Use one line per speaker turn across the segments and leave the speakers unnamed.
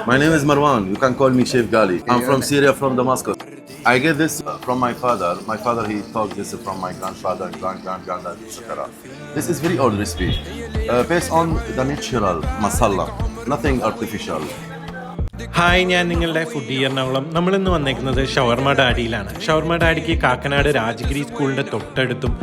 My name is Marwan. You can call me Chef Gali. I'm from Syria, from Damascus. I get this from my father. My father, he taught this from my grandfather, granddad, etc. This is very old recipe, based on the natural masala, nothing artificial.
Hi, ഞാൻ നിങ്ങളുടെ foodie Ernakulam. നമ്മളിന്ന് വന്നേക്കുന്നത് ഷവർമ ഡാഡിയിലാണ്. ഷവർമ ഡാഡിക്ക് കാക്കനാട് രാജഗിരി സ്കൂളിൻ്റെ തൊട്ടടുത്തും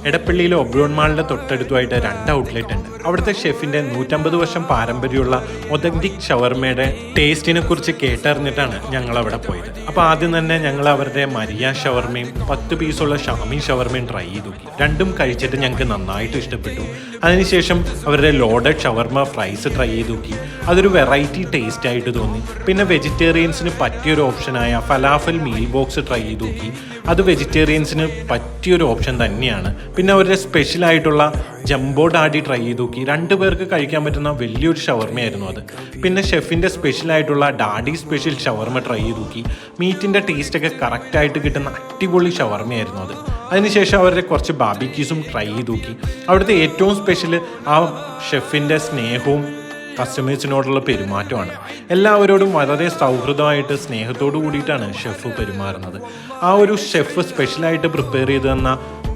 എടപ്പള്ളിയിലെ Oberon മാളിൻ്റെ തൊട്ടടുത്തുമായിട്ട് 2 outlet ഉണ്ട്. അവിടുത്തെ ഷെഫിൻ്റെ 150 വർഷം പാരമ്പര്യമുള്ള ഒതന്റിക് ഷവർമയുടെ ടേസ്റ്റിനെ കുറിച്ച് കേട്ടറിഞ്ഞിട്ടാണ് ഞങ്ങൾ അവിടെ പോയത്. അപ്പോൾ ആദ്യം തന്നെ ഞങ്ങൾ അവരുടെ മരിയ ഷവർമയും 10 പീസുള്ള ഷാമി ഷവർമയും ട്രൈ ചെയ്ത് നോക്കി. രണ്ടും കഴിച്ചിട്ട് ഞങ്ങൾക്ക് നന്നായിട്ട് ഇഷ്ടപ്പെട്ടു. അതിനുശേഷം അവരുടെ ലോഡഡ് ഷവർമ ഫ്രൈസ് ട്രൈ ചെയ്ത് നോക്കി. അതൊരു വെറൈറ്റി ടേസ്റ്റ് ആയിട്ട് തോന്നി. പിന്നെ വെജിറ്റേറിയൻസിന് പറ്റിയൊരു ഓപ്ഷനായ ഫലാഫൽ മീൽ ബോക്സ് ട്രൈ ചെയ്ത് നോക്കി. അത് വെജിറ്റേറിയൻസിന് പറ്റിയൊരു ഓപ്ഷൻ തന്നെയാണ്. പിന്നെ അവരുടെ സ്പെഷ്യലായിട്ടുള്ള ജംബോ ഡാഡി ട്രൈ ചെയ്ത് നോക്കി. 2 പേർക്ക് കഴിക്കാൻ പറ്റുന്ന വലിയൊരു ഷവർമയായിരുന്നു അത്. പിന്നെ ഷെഫിൻ്റെ സ്പെഷ്യലായിട്ടുള്ള ഡാഡി സ്പെഷ്യൽ ഷവർമ ട്രൈ ചെയ്ത് നോക്കി. മീറ്റിൻ്റെ ടേസ്റ്റൊക്കെ കറക്റ്റായിട്ട് കിട്ടുന്ന അടിപൊളി ഷവർമയായിരുന്നു അത്. അതിനുശേഷം അവരുടെ കുറച്ച് ബാർബിക്യൂസും ട്രൈ ചെയ്ത് നോക്കി. അവിടുത്തെ ഏറ്റവും സ്പെഷ്യൽ ആ ഷെഫിൻ്റെ സ്നേഹവും കസ്റ്റമേഴ്സിനോടുള്ള പെരുമാറ്റമാണ്. എല്ലാവരോടും വളരെ സൗഹൃദമായിട്ട് സ്നേഹത്തോടു കൂടിയിട്ടാണ് ഷെഫ് പെരുമാറുന്നത്. ആ ഒരു ഷെഫ് സ്പെഷ്യലായിട്ട് പ്രിപ്പയർ ചെയ്ത് തന്ന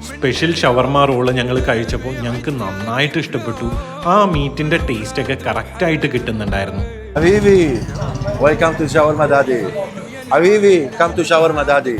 സ്പെഷ്യൽ ഷവർമ റോള് ഞങ്ങൾ കഴിച്ചപ്പോൾ ഞങ്ങൾക്ക് നന്നായിട്ട് ഇഷ്ടപ്പെട്ടു. ആ മീറ്റിൻ്റെ ടേസ്റ്റൊക്കെ കറക്റ്റായിട്ട് കിട്ടുന്നുണ്ടായിരുന്നു.
Habibi, welcome to Shawarma Daddy. Habibi, come to Shawarma Daddy.